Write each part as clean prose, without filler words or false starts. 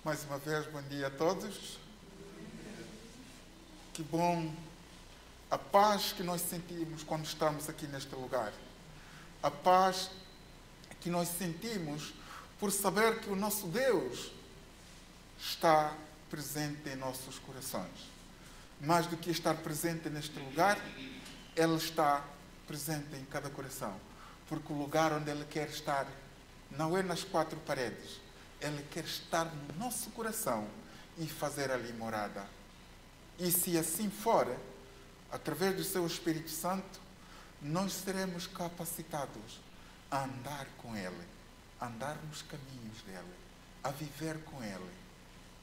Mais uma vez, bom dia a todos. Que bom a paz que nós sentimos quando estamos aqui neste lugar. A paz que nós sentimos por saber que o nosso Deus está presente em nossos corações. Mais do que estar presente neste lugar, Ele está presente em cada coração. Porque o lugar onde Ele quer estar não é nas quatro paredes. Ele quer estar no nosso coração e fazer ali morada. E se assim for, através do seu Espírito Santo, nós seremos capacitados a andar com Ele, a andar nos caminhos dEle, a viver com Ele.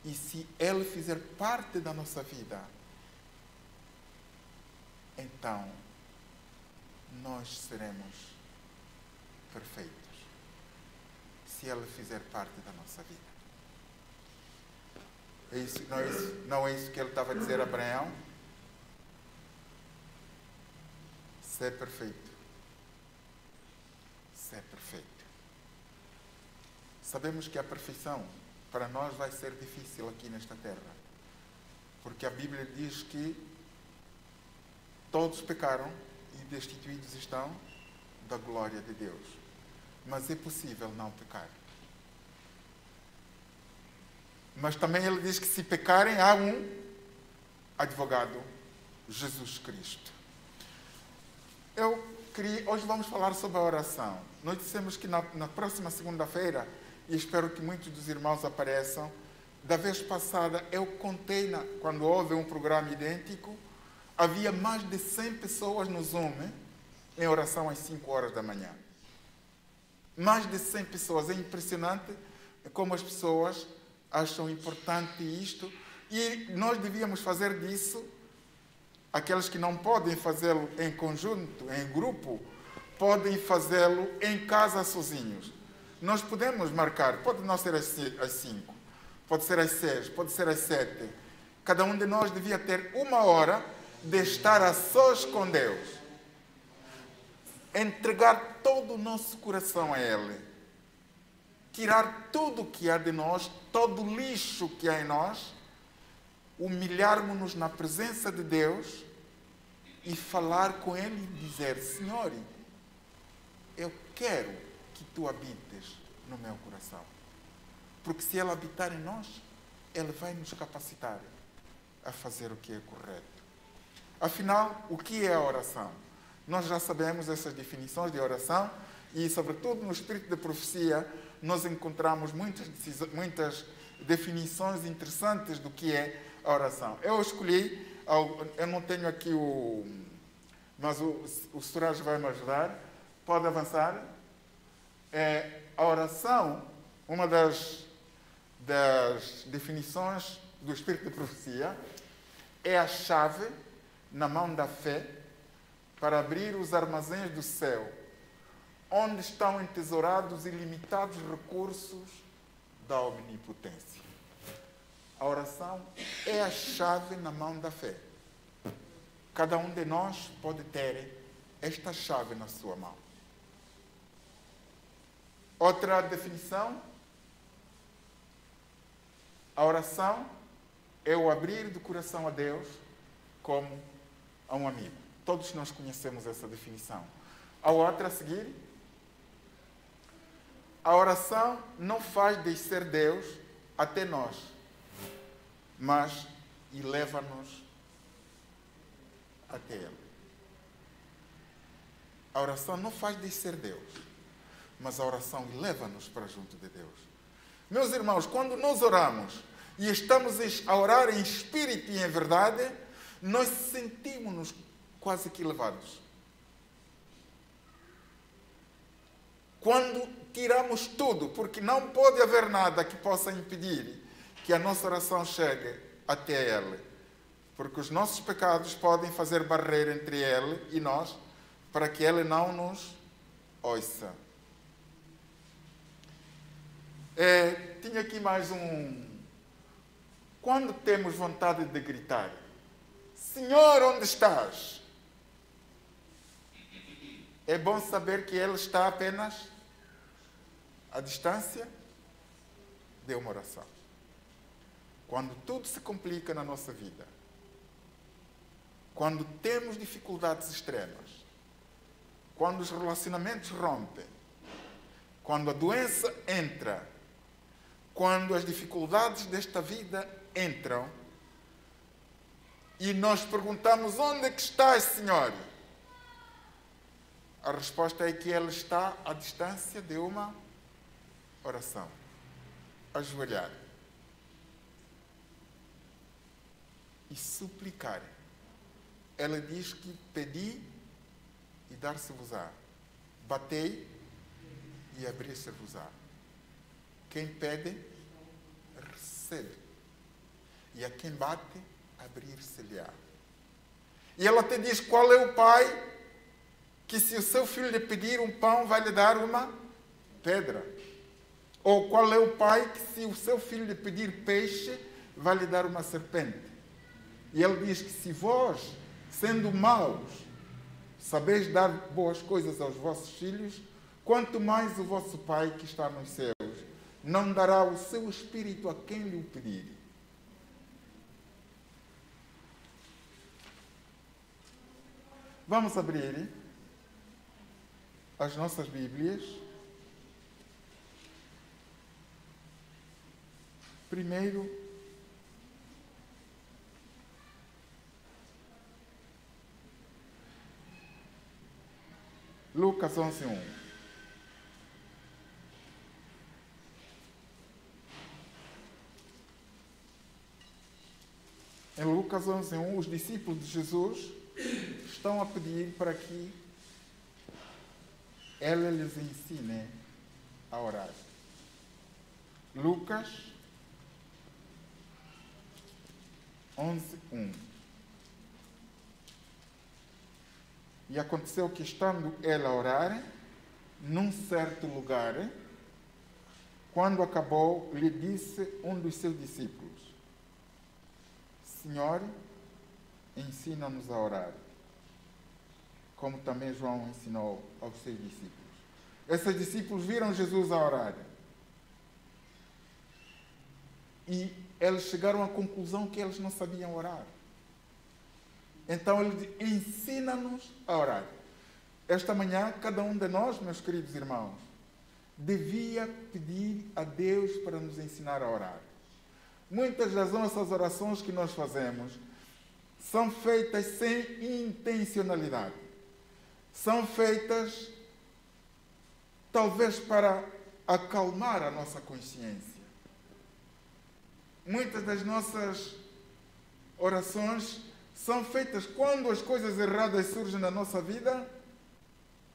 E se Ele fizer parte da nossa vida, então nós seremos perfeitos. Se Ele fizer parte da nossa vida. Não é isso que Ele estava a dizer a Abraão? Ser perfeito. Ser perfeito. Sabemos que a perfeição para nós vai ser difícil aqui nesta terra. Porque a Bíblia diz que todos pecaram e destituídos estão da glória de Deus. Mas é possível não pecar. Mas também ele diz que se pecarem, há um advogado, Jesus Cristo. Hoje vamos falar sobre a oração. Nós dissemos que na próxima segunda-feira, e espero que muitos dos irmãos apareçam, da vez passada eu contei, quando houve um programa idêntico, havia mais de 100 pessoas no Zoom em oração às 5 horas da manhã. Mais de 100 pessoas. É impressionante como as pessoas acham importante isto. E nós devíamos fazer disso. Aqueles que não podem fazê-lo em conjunto, em grupo, podem fazê-lo em casa sozinhos. Nós podemos marcar. Pode não ser às 5. Pode ser às 6. Pode ser às 7. Cada um de nós devia ter 1 hora de estar a sós com Deus. Entregar todo o nosso coração a Ele. Tirar tudo o que há de nós, todo o lixo que há em nós, humilharmos-nos na presença de Deus e falar com Ele e dizer: Senhor, eu quero que Tu habites no meu coração. Porque se Ele habitar em nós, Ele vai nos capacitar a fazer o que é correto. Afinal, o que é a oração? Nós já sabemos essas definições de oração e, sobretudo, no espírito da profecia, nós encontramos muitas definições interessantes do que é a oração. Eu escolhi, eu não tenho aqui mas o Suraj vai me ajudar. Pode avançar. A oração, uma das definições do espírito da profecia, é a chave na mão da fé para abrir os armazéns do céu, onde estão entesourados ilimitados recursos da omnipotência. A oração é a chave na mão da fé. Cada um de nós pode ter esta chave na sua mão. Outra definição: a oração é o abrir do coração a Deus como a um amigo. Todos nós conhecemos essa definição. A outra a seguir: a oração não faz descer Deus até nós, mas eleva-nos até Ele. A oração não faz descer Deus, mas a oração eleva-nos para junto de Deus. Meus irmãos, quando nós oramos e estamos a orar em espírito e em verdade, nós sentimos-nos quase que elevados. Quando tiramos tudo, porque não pode haver nada que possa impedir que a nossa oração chegue até Ele. Porque os nossos pecados podem fazer barreira entre Ele e nós, para que Ele não nos ouça. Tinha aqui mais Quando temos vontade de gritar: Senhor, onde estás? É bom saber que Ele está apenas à distância de uma oração. quando tudo se complica na nossa vida, quando temos dificuldades extremas, quando os relacionamentos rompem, quando a doença entra, quando as dificuldades desta vida entram, e nós perguntamos: onde é que estás, Senhor? A resposta é que Ele está à distância de uma oração. Ajoelhar e suplicar. Ela diz que pedi e dar-se-vos-á. Batei e abrir-se-vos-á. Quem pede, recebe. E a quem bate, abrir-se-lhe-á. E ela te diz: qual é o pai que, se o seu filho lhe pedir um pão, vai lhe dar uma pedra? Ou qual é o pai que, se o seu filho lhe pedir peixe, vai lhe dar uma serpente? E ele diz que se vós, sendo maus, sabeis dar boas coisas aos vossos filhos, quanto mais o vosso Pai que está nos céus não dará o seu Espírito a quem lhe o pedir. Vamos abrir as nossas Bíblias. Primeiro, Lucas 11:1. Em Lucas 11:1, os discípulos de Jesus estão a pedir para que Ele lhes ensine a orar. Lucas 11:1. E aconteceu que, estando ele a orar, num certo lugar, quando acabou, lhe disse um dos seus discípulos: Senhor, ensina-nos a orar, como também João ensinou aos seus discípulos. Esses discípulos viram Jesus a orar. E eles chegaram à conclusão que eles não sabiam orar. Então ele diz: ensina-nos a orar. Esta manhã, cada um de nós, meus queridos irmãos, devia pedir a Deus para nos ensinar a orar. Muitas das nossas orações que nós fazemos são feitas sem intencionalidade. São feitas talvez para acalmar a nossa consciência. Muitas das nossas orações são feitas quando as coisas erradas surgem na nossa vida.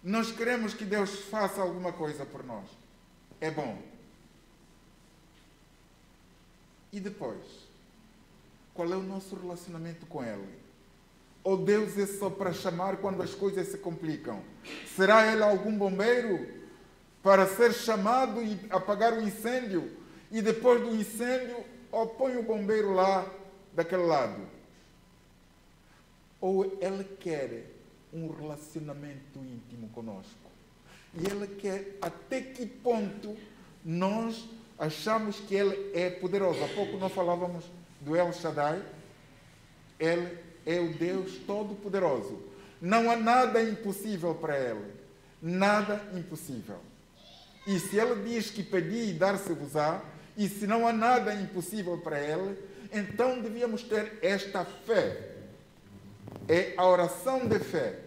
Nós queremos que Deus faça alguma coisa por nós. É bom. E depois? Qual é o nosso relacionamento com Ele? Ou Deus é só para chamar quando as coisas se complicam? Será Ele algum bombeiro para ser chamado e apagar o incêndio? E depois do incêndio, põe o bombeiro lá, daquele lado? Ou Ele quer um relacionamento íntimo conosco? E Ele quer até que ponto nós achamos que Ele é poderoso? Há pouco nós falávamos do El Shaddai. Ele é o Deus Todo-Poderoso. Não há nada impossível para Ele. Nada impossível. E se Ele diz que pedi e dar-se-vos-á, e se não há nada impossível para Ele, então devíamos ter esta fé. É a oração de fé.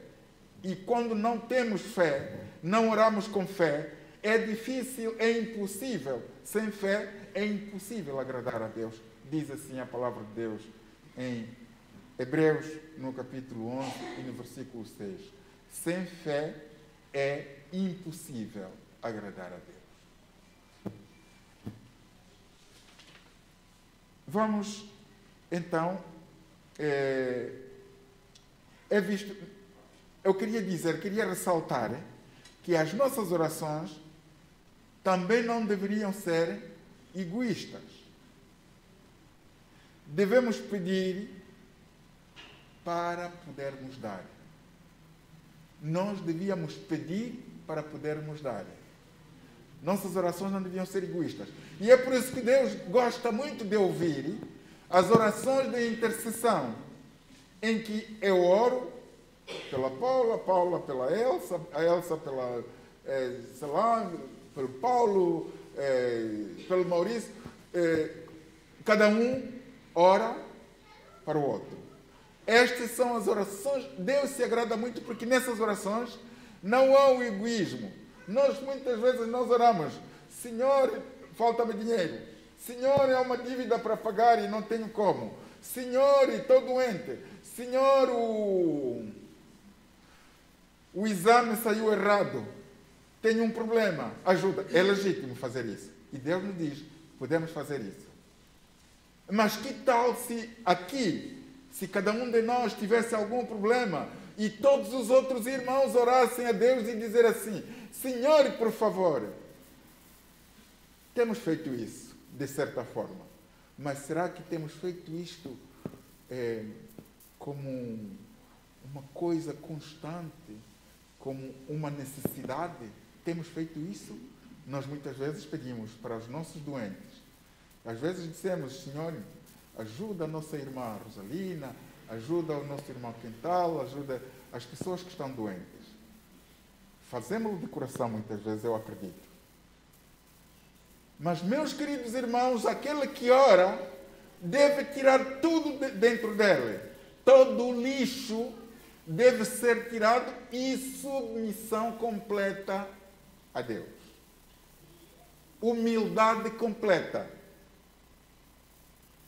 E quando não temos fé, não oramos com fé, é difícil, é impossível. Sem fé é impossível agradar a Deus. Diz assim a palavra de Deus em Hebreus, no capítulo 11 e no versículo 6. Sem fé é impossível agradar a Deus. Vamos, então, eu queria ressaltar que as nossas orações também não deveriam ser egoístas. Devemos pedir para podermos dar. Nós devíamos pedir para podermos dar. Nossas orações não deviam ser egoístas. E é por isso que Deus gosta muito de ouvir As orações de intercessão, em que eu oro pela Paula, Paula pela Elsa, a Elsa pela, sei lá, pelo Paulo, pelo Maurício. Cada um ora para o outro. Estas são as orações. Deus se agrada muito porque nessas orações não há o egoísmo. Muitas vezes nós oramos: Senhor, falta-me dinheiro. Senhor, há uma dívida para pagar e não tenho como. Senhor, estou doente. Senhor, o exame saiu errado. Tenho um problema. Ajuda. É legítimo fazer isso. E Deus nos diz: podemos fazer isso. Mas que tal se aqui, se cada um de nós tivesse algum problema e todos os outros irmãos orassem a Deus e dizer assim: Senhor, por favor. Temos feito isso, de certa forma. Mas será que temos feito isto como uma coisa constante, como uma necessidade? Temos feito isso? Nós muitas vezes pedimos para os nossos doentes. Às vezes dissemos: Senhor, ajuda a nossa irmã Rosalina, ajuda o nosso irmão Quental, ajuda as pessoas que estão doentes. Fazemos-lo de coração muitas vezes, eu acredito. Mas, meus queridos irmãos, aquele que ora deve tirar tudo dentro dele. Todo o lixo deve ser tirado e submissão completa a Deus. Humildade completa.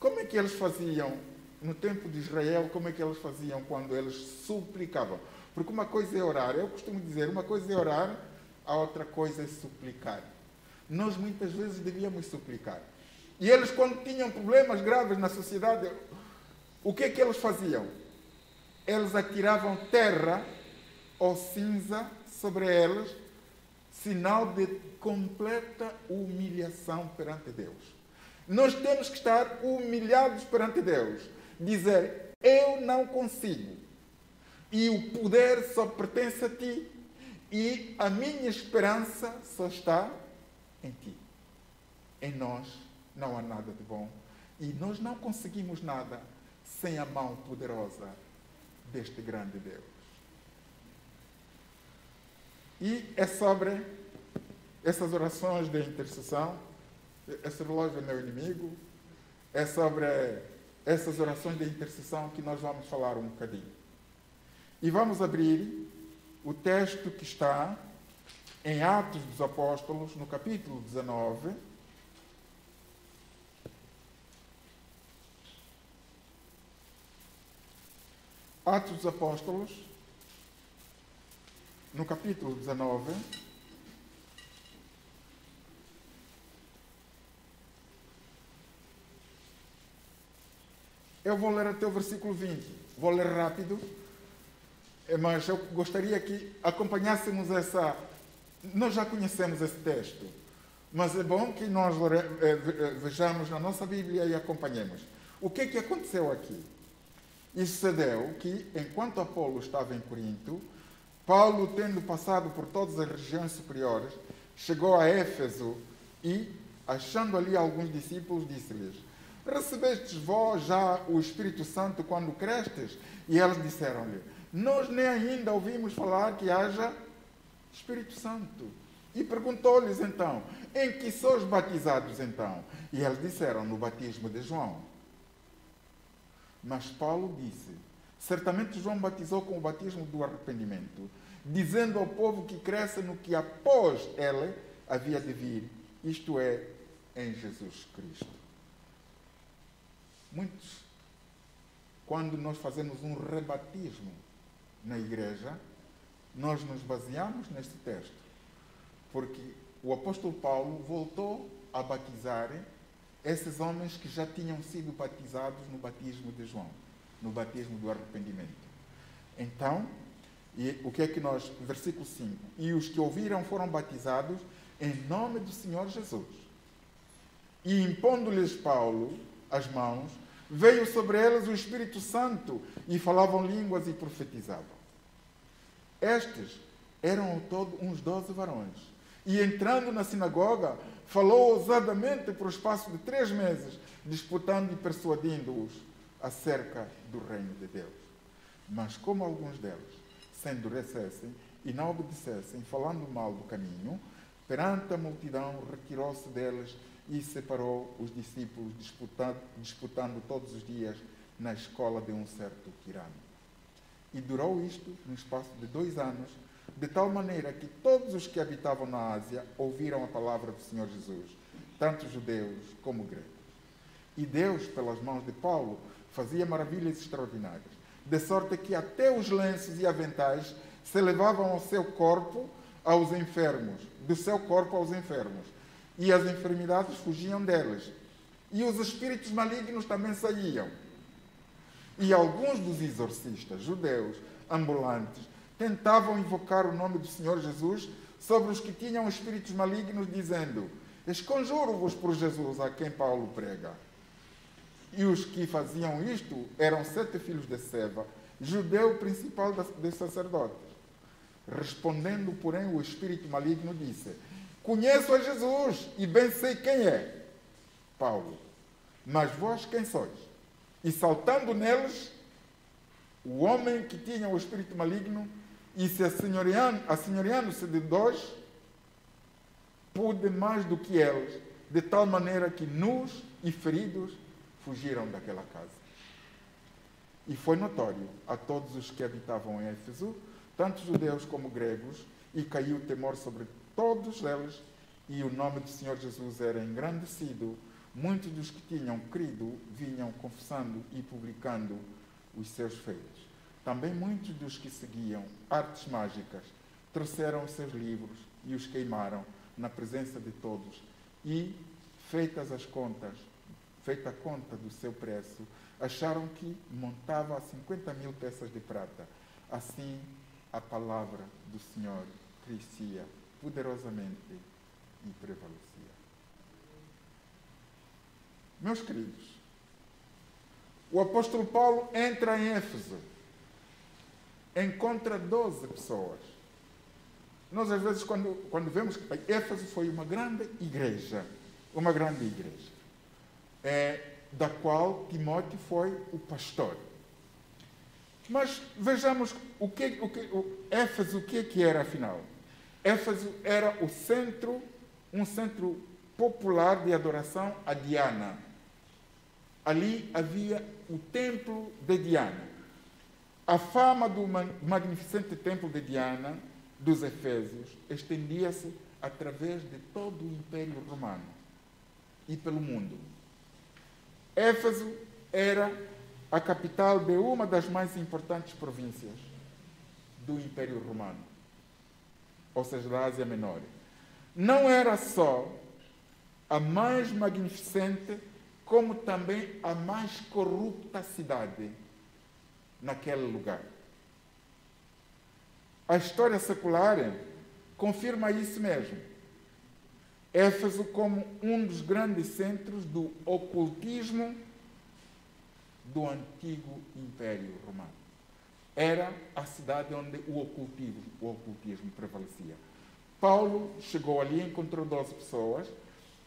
Como é que eles faziam no tempo de Israel? Como é que eles faziam quando eles suplicavam? Porque uma coisa é orar. Eu costumo dizer, uma coisa é orar, a outra coisa é suplicar. Nós muitas vezes devíamos suplicar. E eles, quando tinham problemas graves na sociedade, o que é que eles faziam? Eles atiravam terra ou cinza sobre eles, sinal de completa humilhação perante Deus. Nós temos que estar humilhados perante Deus. Dizer: eu não consigo. E o poder só pertence a ti. E a minha esperança só está em ti. Em nós não há nada de bom. E nós não conseguimos nada sem a mão poderosa deste grande Deus. E é sobre essas orações de intercessão. Esse relógio é meu inimigo. É sobre essas orações de intercessão que nós vamos falar um bocadinho. E vamos abrir o texto que está em Atos dos Apóstolos, no capítulo 19. Atos dos Apóstolos, no capítulo 19. Eu vou ler até o versículo 20. Vou ler rápido, mas eu gostaria que acompanhássemos essa... Nós já conhecemos esse texto, mas é bom que nós vejamos na nossa Bíblia e acompanhemos. O que é que aconteceu aqui? E sucedeu que, enquanto Apolo estava em Corinto, Paulo, tendo passado por todas as regiões superiores, chegou a Éfeso e, achando ali alguns discípulos, disse-lhes: recebestes vós já o Espírito Santo quando crestes? E eles disseram-lhe: nós nem ainda ouvimos falar que haja Espírito Santo. E perguntou-lhes então: em que sois batizados então? E eles disseram: no batismo de João. Mas Paulo disse: certamente João batizou com o batismo do arrependimento, dizendo ao povo que cresce no que após ele havia de vir, isto é, em Jesus Cristo. Muitos, quando nós fazemos um rebatismo na igreja, nós nos baseamos neste texto, porque o apóstolo Paulo voltou a batizar esses homens que já tinham sido batizados no batismo de João, no batismo do arrependimento. Então, o que é que nós... Versículo 5. E os que ouviram foram batizados em nome do Senhor Jesus. E impondo-lhes Paulo as mãos, veio sobre eles o Espírito Santo e falavam línguas e profetizavam. Estes eram ao todo uns 12 varões. E entrando na sinagoga, falou ousadamente por espaço de 3 meses, disputando e persuadindo-os acerca do reino de Deus. Mas como alguns deles se endurecessem e não obedecessem, falando mal do caminho, perante a multidão retirou-se deles e separou os discípulos, disputando todos os dias na escola de um certo tirano. E durou isto no espaço de 2 anos, de tal maneira que todos os que habitavam na Ásia ouviram a palavra do Senhor Jesus, tanto judeus como gregos. E Deus, pelas mãos de Paulo, fazia maravilhas extraordinárias, de sorte que até os lenços e aventais se levavam ao seu corpo aos enfermos, do seu corpo aos enfermos, e as enfermidades fugiam deles. E os espíritos malignos também saíam. E alguns dos exorcistas judeus ambulantes tentavam invocar o nome do Senhor Jesus sobre os que tinham espíritos malignos, dizendo: esconjuro-vos por Jesus, a quem Paulo prega. E os que faziam isto eram 7 filhos de Seva, judeu principal dos sacerdotes. Respondendo, porém, o espírito maligno disse: conheço a Jesus e bem sei quem é. Paulo: mas vós quem sois? E saltando neles, o homem que tinha o espírito maligno, e se assenhoreando-se de 2, pude mais do que eles, de tal maneira que nus e feridos fugiram daquela casa. E foi notório a todos os que habitavam em Éfeso, tanto judeus como gregos, e caiu o temor sobre todos eles, e o nome do Senhor Jesus era engrandecido. Muitos dos que tinham crido vinham confessando e publicando os seus feitos. Também muitos dos que seguiam artes mágicas trouxeram os seus livros e os queimaram na presença de todos. E, feita a conta do seu preço, acharam que montava a 50.000 peças de prata. Assim, a palavra do Senhor crescia poderosamente e prevalecia. Meus queridos, o apóstolo Paulo entra em Éfeso, encontra 12 pessoas. Nós, às vezes, quando vemos que Éfeso foi uma grande igreja, da qual Timóteo foi o pastor. Mas vejamos Éfeso, o que era, afinal? Éfeso era um centro popular de adoração a Diana. Ali havia o templo de Diana. A fama do magnificente templo de Diana, dos Efésios, estendia-se através de todo o Império Romano e pelo mundo. Éfeso era a capital de uma das mais importantes províncias do Império Romano, ou seja, da Ásia Menor. Não era só a mais magnificente, como também a mais corrupta cidade naquele lugar. A história secular confirma isso mesmo. Éfeso como um dos grandes centros do ocultismo do antigo Império Romano. Era a cidade onde o ocultismo prevalecia. Paulo chegou ali e encontrou 12 pessoas.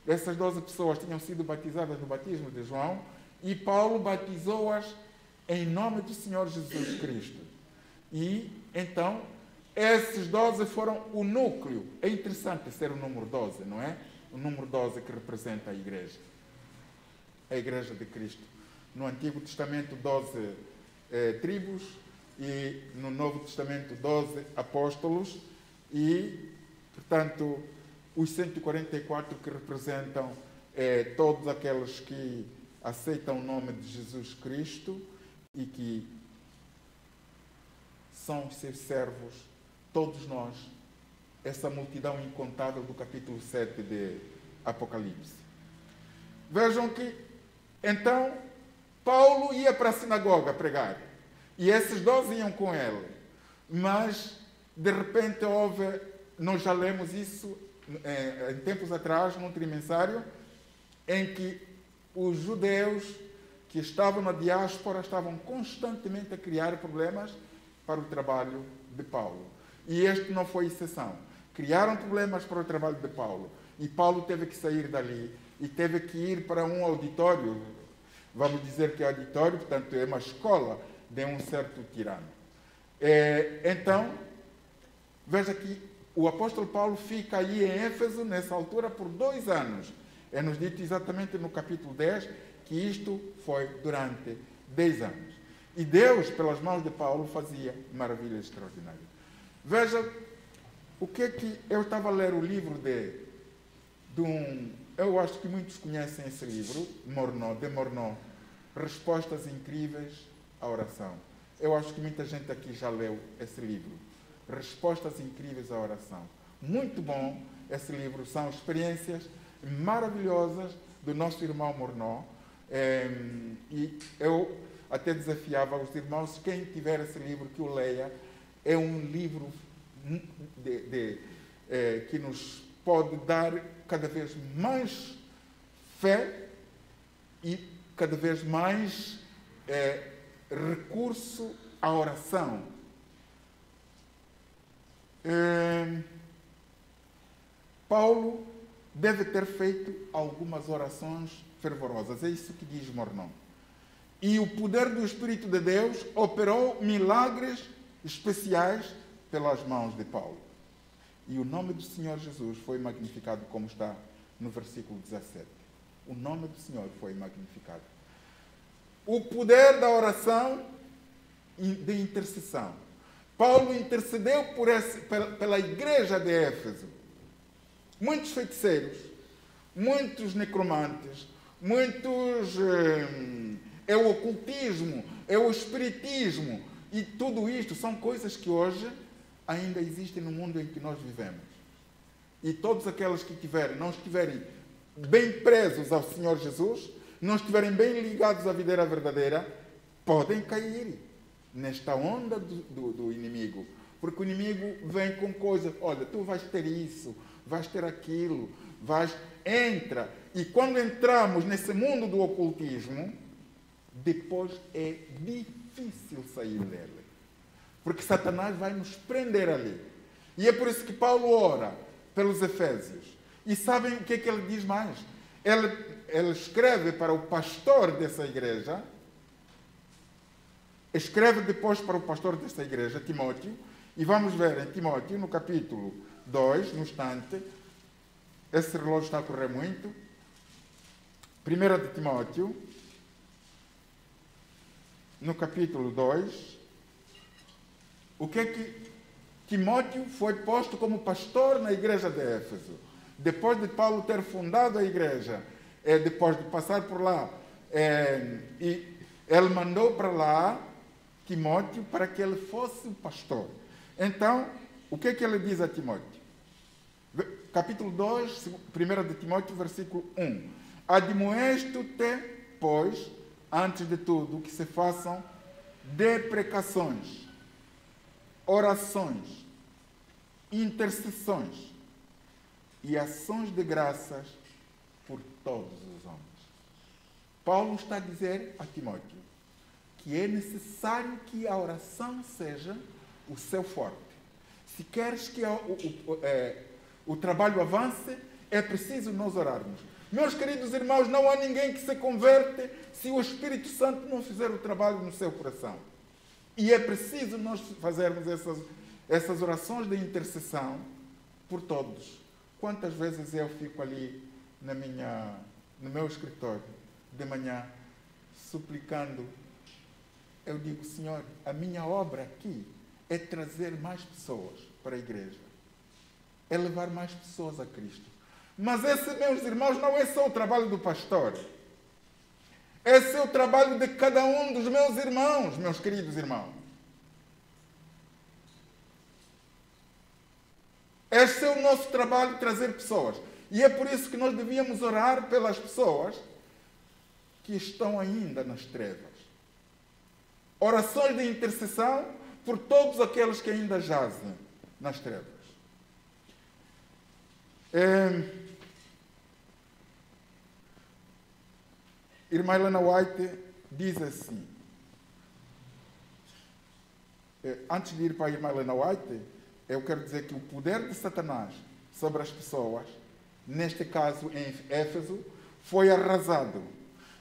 Essas 12 pessoas tinham sido batizadas no batismo de João e Paulo batizou-as em nome do Senhor Jesus Cristo. E, então, esses 12 foram o núcleo. É interessante ser o número 12, não é? O número 12 que representa a igreja de Cristo. No Antigo Testamento, 12 tribos, e no Novo Testamento, 12 apóstolos, e, portanto, os 144 que representam todos aqueles que aceitam o nome de Jesus Cristo e que são os seus servos, todos nós, essa multidão incontável do capítulo 7 de Apocalipse. Vejam que, então, Paulo ia para a sinagoga pregar, e esses 12 iam com ele, mas, de repente, nós já lemos isso em tempos atrás, num trimensário, em que os judeus que estavam na diáspora estavam constantemente a criar problemas para o trabalho de Paulo. E este não foi exceção. Criaram problemas para o trabalho de Paulo. e Paulo teve que sair dali e teve que ir para um auditório, vamos dizer que é auditório, portanto é uma escola de um certo tirano. Então, veja que o apóstolo Paulo fica aí em Éfeso, nessa altura, por 2 anos. É-nos dito exatamente no capítulo 10 que isto foi durante 10 anos. E Deus, pelas mãos de Paulo, fazia maravilhas extraordinárias. Veja o que é que eu estava a ler o livro eu acho que muitos conhecem esse livro, de Morneau, Respostas Incríveis à Oração. Eu acho que muita gente aqui já leu esse livro, Respostas Incríveis à Oração. Muito bom esse livro, são experiências maravilhosas do nosso irmão Morneau, e eu até desafiava os irmãos, quem tiver esse livro, que o leia. É um livro que nos pode dar cada vez mais fé e cada vez mais recurso à oração. Paulo deve ter feito algumas orações fervorosas. É isso que diz Morneau. E o poder do Espírito de Deus operou milagres especiais pelas mãos de Paulo. E o nome do Senhor Jesus foi magnificado, como está no versículo 17. O nome do Senhor foi magnificado. O poder da oração de intercessão. Paulo intercedeu pela igreja de Éfeso. Muitos feiticeiros, muitos necromantes, muitos... é o ocultismo, é o espiritismo. E tudo isto são coisas que hoje ainda existem no mundo em que nós vivemos. E todos aqueles que não estiverem bem presos ao Senhor Jesus, não estiverem bem ligados à videira verdadeira, podem cair nesta onda do inimigo. Porque o inimigo vem com coisas, olha, tu vais ter isso, vais ter aquilo, entra. E quando entramos nesse mundo do ocultismo, depois é difícil sair dele. Porque Satanás vai nos prender ali. E é por isso que Paulo ora pelos Efésios. E sabem o que é que ele diz mais? Ele escreve para o pastor dessa igreja, escreve depois para o pastor dessa igreja, Timóteo, e vamos ver em Timóteo, no capítulo 2, no instante, esse relógio está a correr muito, 1 de Timóteo, no capítulo 2, o que é que Timóteo foi posto como pastor na igreja de Éfeso. Depois de Paulo ter fundado a igreja, depois de passar por lá, e ele mandou para lá Timóteo para que ele fosse o pastor. Então, o que é que ele diz a Timóteo? Capítulo 2, 1 de Timóteo, versículo 1. Admoesto-te, pois, antes de tudo, que se façam deprecações, orações, intercessões e ações de graças por todos os homens. Paulo está a dizer a Timóteo que é necessário que a oração seja o seu forte. Se queres que o trabalho avance, é preciso nós orarmos. Meus queridos irmãos, não há ninguém que se converte se o Espírito Santo não fizer o trabalho no seu coração. E é preciso nós fazermos essas orações de intercessão por todos. Quantas vezes eu fico ali no meu escritório, de manhã, suplicando. Eu digo, Senhor, a minha obra aqui é trazer mais pessoas para a igreja. É levar mais pessoas a Cristo. Mas esse, meus irmãos, não é só o trabalho do pastor. Esse é o trabalho de cada um dos meus irmãos, meus queridos irmãos. Esse é o nosso trabalho, trazer pessoas. E é por isso que nós devíamos orar pelas pessoas que estão ainda nas trevas. Orações de intercessão por todos aqueles que ainda jazem nas trevas. Irmã Helena White diz assim, antes de ir para a irmã Helena White, eu quero dizer que o poder de Satanás sobre as pessoas neste caso em Éfeso, foi arrasado.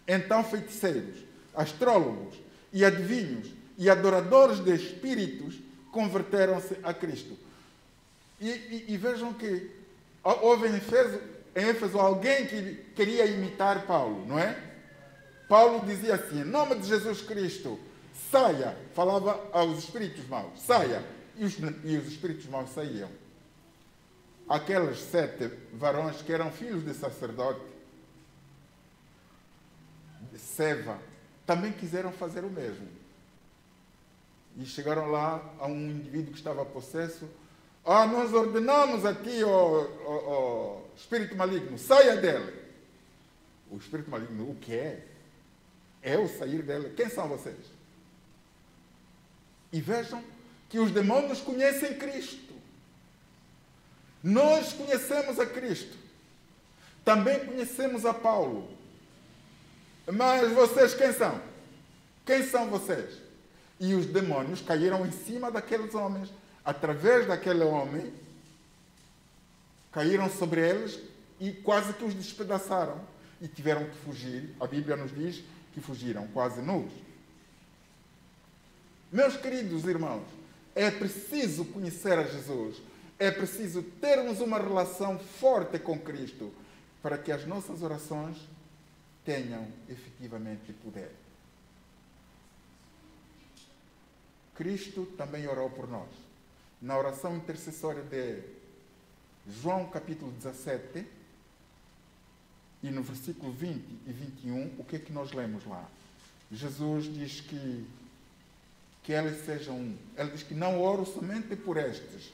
Então feiticeiros, astrólogos e adivinhos e adoradores de espíritos converteram-se a Cristo. E vejam que houve em Éfeso alguém que queria imitar Paulo, não é? Paulo dizia assim, em nome de Jesus Cristo, saia, falava aos espíritos maus, saia, e os espíritos maus saíam. Aqueles 7 varões que eram filhos de sacerdote, de Seva, também quiseram fazer o mesmo. E chegaram lá a um indivíduo que estava possesso. Nós ordenamos a ti, ó espírito maligno, saia dele. O espírito maligno, o que é? Eu sair dele? Quem são vocês? E vejam que os demônios conhecem Cristo. Nós conhecemos a Cristo. Também conhecemos a Paulo. Mas vocês quem são? Quem são vocês? E os demônios caíram em cima daqueles homens. Através daquele homem, caíram sobre eles e quase que os despedaçaram. E tiveram que fugir. A Bíblia nos diz que fugiram quase nus. Meus queridos irmãos, é preciso conhecer a Jesus. É preciso termos uma relação forte com Cristo para que as nossas orações tenham efetivamente poder. Cristo também orou por nós. Na oração intercessória de João capítulo 17, e no versículo 20 e 21, o que é que nós lemos lá? Jesus diz que eles sejam um. Ele diz que não oro somente por estes,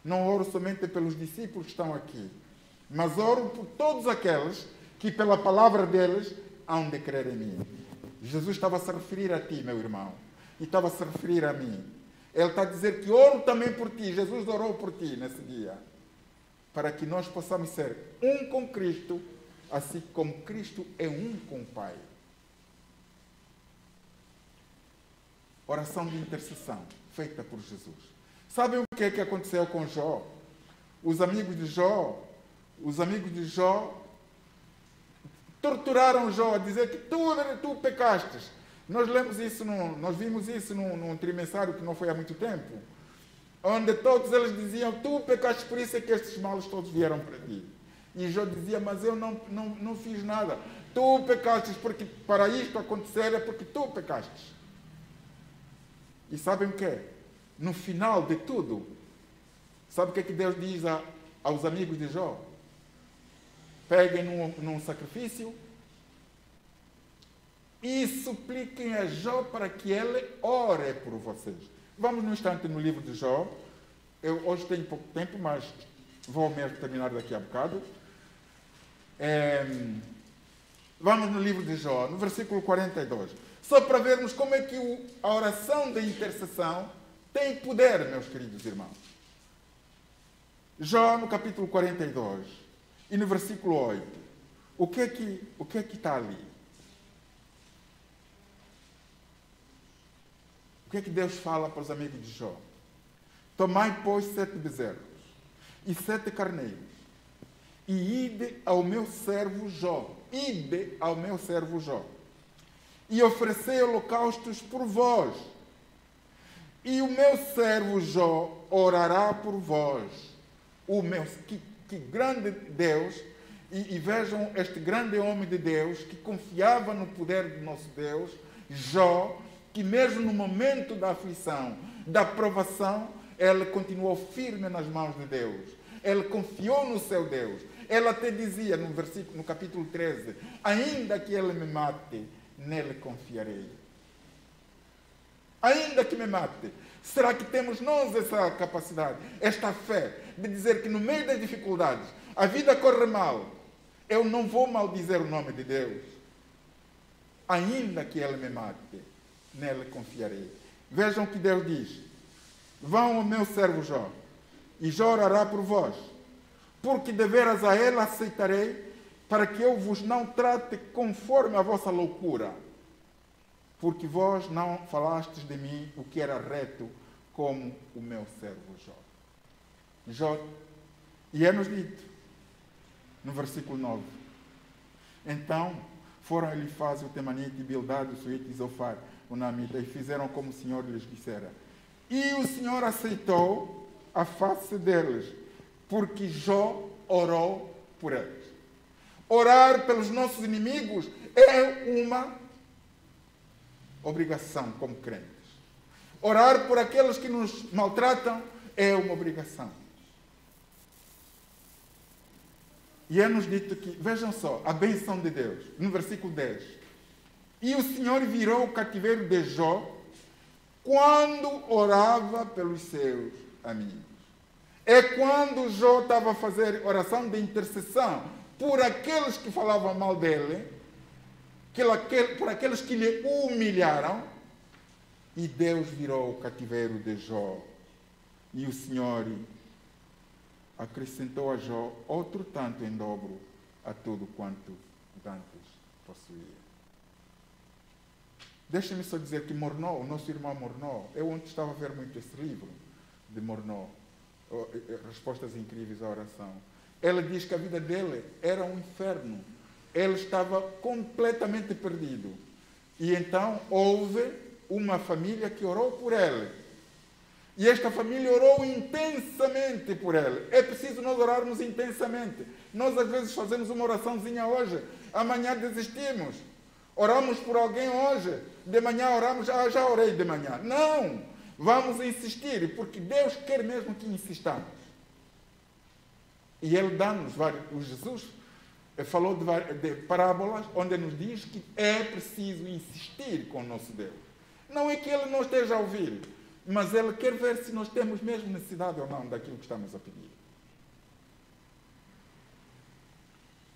não oro somente pelos discípulos que estão aqui, mas oro por todos aqueles que pela palavra deles hão de crer em mim. Jesus estava a se referir a ti, meu irmão, e estava a se referir a mim. Ele está a dizer que oro também por ti. Jesus orou por ti nesse dia, para que nós possamos ser um com Cristo, assim como Cristo é um com o Pai. Oração de intercessão feita por Jesus. Sabem o que é que aconteceu com Jó? Os amigos de Jó torturaram Jó a dizer que tu pecastes. Nós lemos isso, nós vimos isso num trimestriário que não foi há muito tempo, onde todos eles diziam, tu pecaste, por isso é que estes males todos vieram para ti. E Jó dizia, mas eu não fiz nada. Tu pecaste, porque para isto acontecer é porque tu pecaste. E sabem o que é? No final de tudo, sabe o que é que Deus diz aos amigos de Jó? Peguem num sacrifício e supliquem a Jó para que ele ore por vocês. Vamos num instante no livro de Jó. Eu hoje tenho pouco tempo, mas vou mesmo terminar daqui a bocado. Vamos no livro de Jó, no versículo 42. Só para vermos como é que a oração da intercessão tem poder, meus queridos irmãos. Jó, no capítulo 42, e no versículo 8. O que é que está ali? O que é que Deus fala para os amigos de Jó? Tomai, pois, 7 bezerros e 7 carneiros, e ide ao meu servo Jó. Ide ao meu servo Jó. E oferecei holocaustos por vós. E o meu servo Jó orará por vós. Que grande Deus. E vejam este grande homem de Deus que confiava no poder do nosso Deus, Jó, que mesmo no momento da aflição, da provação, ele continuou firme nas mãos de Deus. Ele confiou no seu Deus. Ele até dizia no capítulo 13, ainda que ele me mate, nele confiarei. Ainda que me mate. Será que temos nós essa capacidade, esta fé, de dizer que no meio das dificuldades, a vida corre mal, eu não vou maldizer o nome de Deus? Ainda que ele me mate, nele confiarei. Vejam o que Deus diz. Vão ao meu servo Jó, e Jó orará por vós, porque deveras a ele aceitarei, para que eu vos não trate conforme a vossa loucura, porque vós não falastes de mim o que era reto, como o meu servo Jó. Jó, e é-nos dito no versículo 9. Então foram Elifaz, o Temanita, e Bildade, o Suíte, e Zofar, o Naamita, e fizeram como o Senhor lhes dissera. E o Senhor aceitou a face deles, porque Jó orou por eles. Orar pelos nossos inimigos é uma obrigação como crentes. Orar por aqueles que nos maltratam é uma obrigação. E é-nos dito que, vejam só, a bênção de Deus, no versículo 10. E o Senhor virou o cativeiro de Jó quando orava pelos seus amigos. É quando Jó estava a fazer oração de intercessão por aqueles que falavam mal dele, por aqueles que lhe humilharam, e Deus virou o cativeiro de Jó. E o Senhor acrescentou a Jó outro tanto em dobro a tudo quanto antes possuía. Deixa-me só dizer que Morneau, o nosso irmão Morneau, eu ontem estava a ver muito esse livro de Morneau, Respostas Incríveis à Oração. Ela diz que a vida dele era um inferno. Ele estava completamente perdido. E então houve uma família que orou por ele. E esta família orou intensamente por ele. É preciso nós orarmos intensamente. Nós às vezes fazemos uma oraçãozinha hoje, amanhã desistimos. Oramos por alguém hoje, de manhã oramos, já orei de manhã. Não! Vamos insistir, porque Deus quer mesmo que insistamos. E Ele dá-nos vários. O Jesus falou de parábolas onde nos diz que é preciso insistir com o nosso Deus. Não é que Ele não esteja a ouvir, mas Ele quer ver se nós temos mesmo necessidade ou não daquilo que estamos a pedir.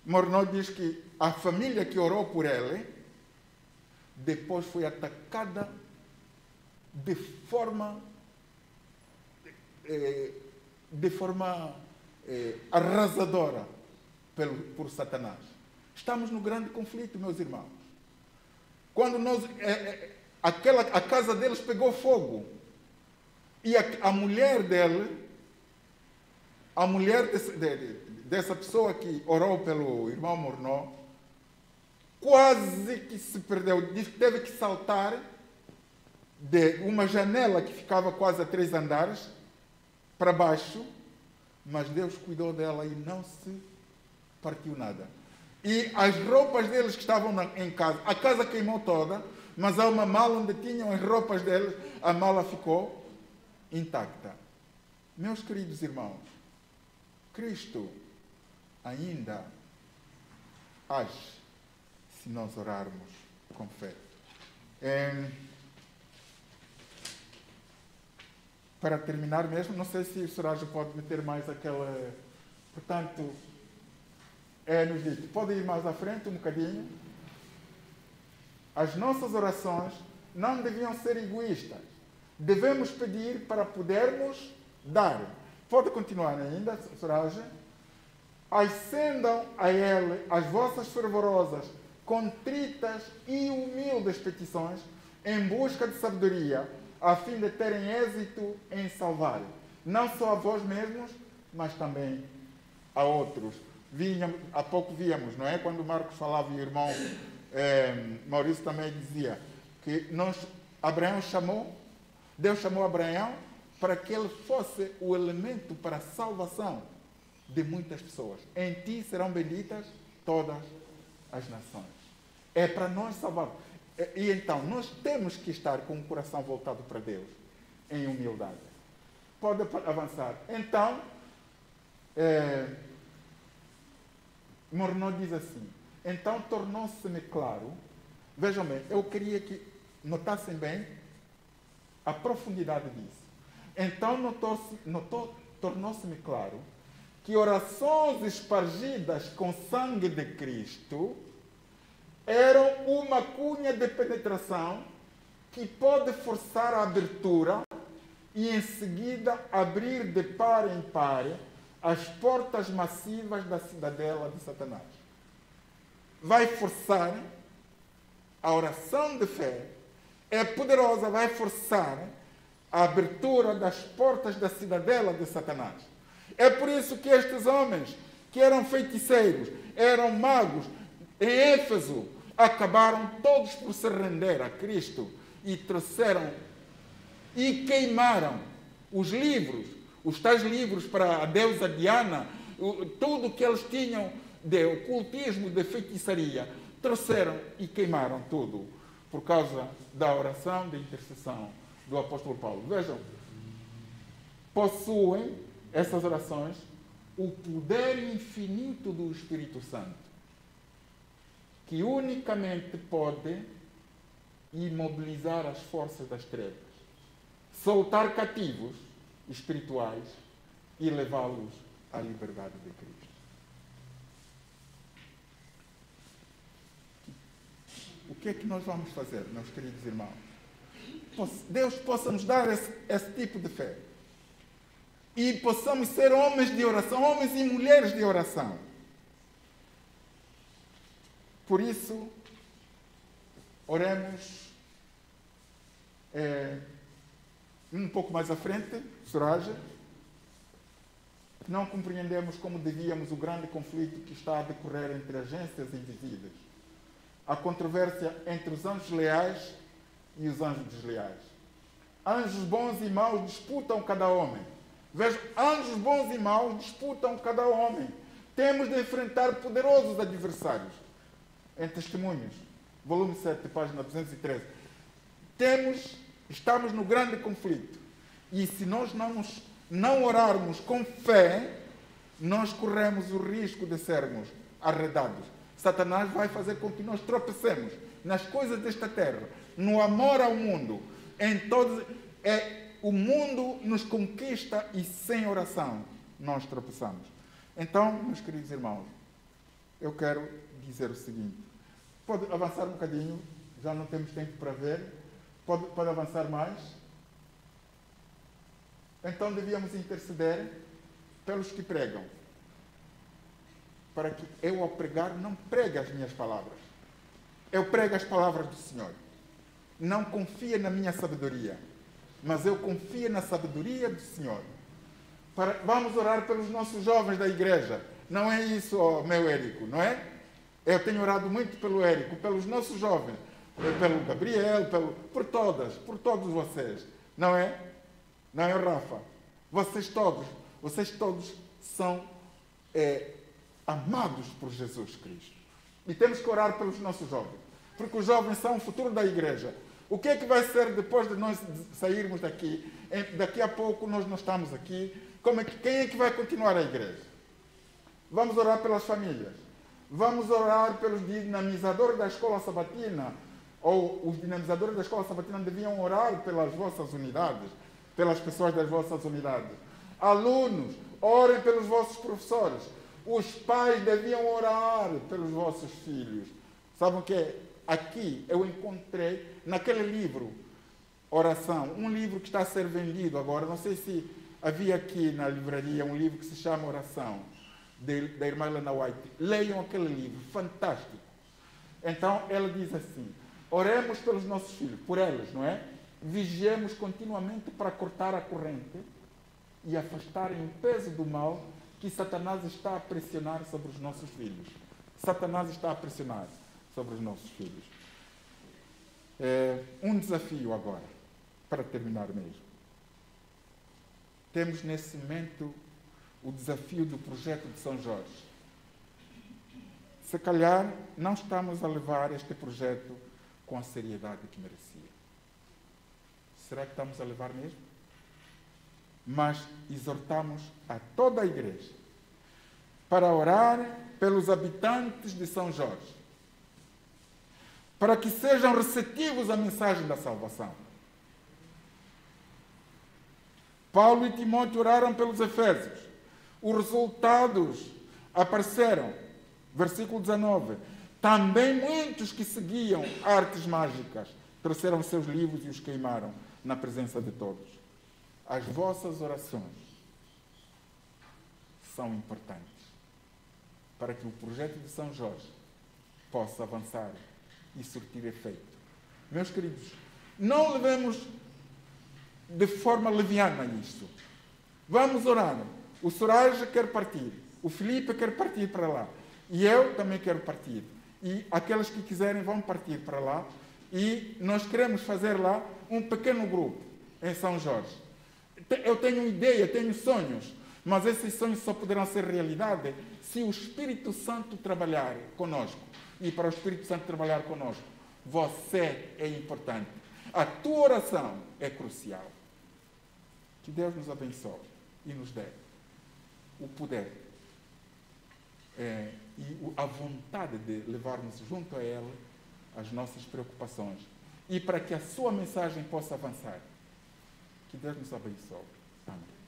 Morneau diz que a família que orou por ele depois foi atacada de forma arrasadora por Satanás. Estamos no grande conflito, meus irmãos. Quando a casa deles pegou fogo e a mulher dele, a mulher dessa pessoa que orou pelo irmão Morneau, quase que se perdeu. Diz que teve que saltar de uma janela que ficava quase a 3 andares para baixo, mas Deus cuidou dela e não se partiu nada. E as roupas deles que estavam em casa, a casa queimou toda, mas há uma mala onde tinham as roupas deles, a mala ficou intacta. Meus queridos irmãos, Cristo ainda age se nós orarmos com fé. Para terminar mesmo, não sei se o Sérgio pode meter mais aquela... Portanto, nos dito, pode ir mais à frente um bocadinho. As nossas orações não deviam ser egoístas. Devemos pedir para podermos dar. Pode continuar ainda, Sérgio. Ascendam a Ele as vossas fervorosas, contritas e humildes petições, em busca de sabedoria, a fim de terem êxito em salvar, não só a vós mesmos, mas também a outros. Há pouco víamos, não é? Quando o Marcos falava e o irmão Maurício também dizia que Deus chamou Abraão para que ele fosse o elemento para a salvação de muitas pessoas. Em ti serão benditas todas as nações. É para nós salvar. E então, nós temos que estar com o coração voltado para Deus, em humildade. Pode avançar. Então, Morneau diz assim, então tornou-se-me claro, vejam bem, eu queria que notassem bem a profundidade disso. Então tornou-se-me claro que orações espargidas com sangue de Cristo eram uma cunha de penetração que pode forçar a abertura e, em seguida, abrir de par em par as portas massivas da cidadela de Satanás. Vai forçar a oração de fé, é poderosa, vai forçar a abertura das portas da cidadela de Satanás. É por isso que estes homens que eram feiticeiros, eram magos, em Éfeso, acabaram todos por se render a Cristo e trouxeram e queimaram os livros, os tais livros para a deusa Diana, tudo que eles tinham de ocultismo, de feitiçaria, trouxeram e queimaram tudo por causa da oração, da intercessão do apóstolo Paulo. Vejam, possuem essas orações o poder infinito do Espírito Santo, que unicamente pode imobilizar as forças das trevas, soltar cativos espirituais e levá-los à liberdade de Cristo. O que é que nós vamos fazer, meus queridos irmãos? Deus possa nos dar esse tipo de fé. E possamos ser homens de oração, homens e mulheres de oração. Por isso, oremos um pouco mais à frente, Soraya. Não compreendemos como devíamos o grande conflito que está a decorrer entre agências invisíveis. A controvérsia entre os anjos leais e os anjos desleais. Anjos bons e maus disputam cada homem. Veja, anjos bons e maus disputam cada homem. Temos de enfrentar poderosos adversários. Em Testemunhos, volume 7, página 213. Estamos no grande conflito. E se nós não orarmos com fé, nós corremos o risco de sermos arredados. Satanás vai fazer com que nós tropecemos nas coisas desta terra, no amor ao mundo, em todos. O mundo nos conquista e sem oração nós tropeçamos. Então, meus queridos irmãos, eu quero dizer o seguinte. Pode avançar um bocadinho, já não temos tempo para ver. Pode avançar mais. Então, devíamos interceder pelos que pregam, para que eu, ao pregar, não pregue as minhas palavras. Eu prego as palavras do Senhor. Não confia na minha sabedoria, mas eu confio na sabedoria do Senhor. Vamos orar pelos nossos jovens da igreja. Não é isso, meu Érico, não é? Eu tenho orado muito pelo Érico, pelos nossos jovens, pelo Gabriel, por todos vocês. Não é? Não é, Rafa? Vocês todos são amados por Jesus Cristo. E temos que orar pelos nossos jovens, porque os jovens são o futuro da igreja. O que é que vai ser depois de nós sairmos daqui? Daqui a pouco nós não estamos aqui. Quem é que vai continuar a igreja? Vamos orar pelas famílias. Vamos orar pelos dinamizadores da escola sabatina. Ou os dinamizadores da escola sabatina deviam orar pelas vossas unidades, pelas pessoas das vossas unidades. Alunos, orem pelos vossos professores. Os pais deviam orar pelos vossos filhos. Sabem o que é? Aqui eu encontrei, naquele livro, Oração, um livro que está a ser vendido agora, não sei se havia aqui na livraria um livro que se chama Oração, da irmã Helena White. Leiam aquele livro, fantástico. Então, ela diz assim, oremos pelos nossos filhos, por eles, não é? Vigiemos continuamente para cortar a corrente e afastarem o peso do mal que Satanás está a pressionar sobre os nossos filhos. Satanás está a pressionar sobre os nossos filhos. Um desafio agora, para terminar mesmo. Temos nesse momento o desafio do projeto de São Jorge. Se calhar não estamos a levar este projeto com a seriedade que merecia. Será que estamos a levar mesmo? Mas exortamos a toda a igreja para orar pelos habitantes de São Jorge, para que sejam receptivos à mensagem da salvação. Paulo e Timóteo oraram pelos efésios. Os resultados apareceram. Versículo 19. Também muitos que seguiam artes mágicas trouxeram seus livros e os queimaram na presença de todos. As vossas orações são importantes para que o projeto de São Jorge possa avançar e surtir efeito. Meus queridos, não levemos de forma leviana isto. Vamos orar. O Soraya quer partir. O Felipe quer partir para lá. E eu também quero partir. E aqueles que quiserem vão partir para lá. E nós queremos fazer lá um pequeno grupo em São Jorge. Eu tenho ideia, tenho sonhos, mas esses sonhos só poderão ser realidade se o Espírito Santo trabalhar conosco. E para o Espírito Santo trabalhar conosco, você é importante. A tua oração é crucial. Que Deus nos abençoe e nos dê o poder e a vontade de levarmos junto a Ele as nossas preocupações e para que a sua mensagem possa avançar. Que Deus nos abençoe. Amém.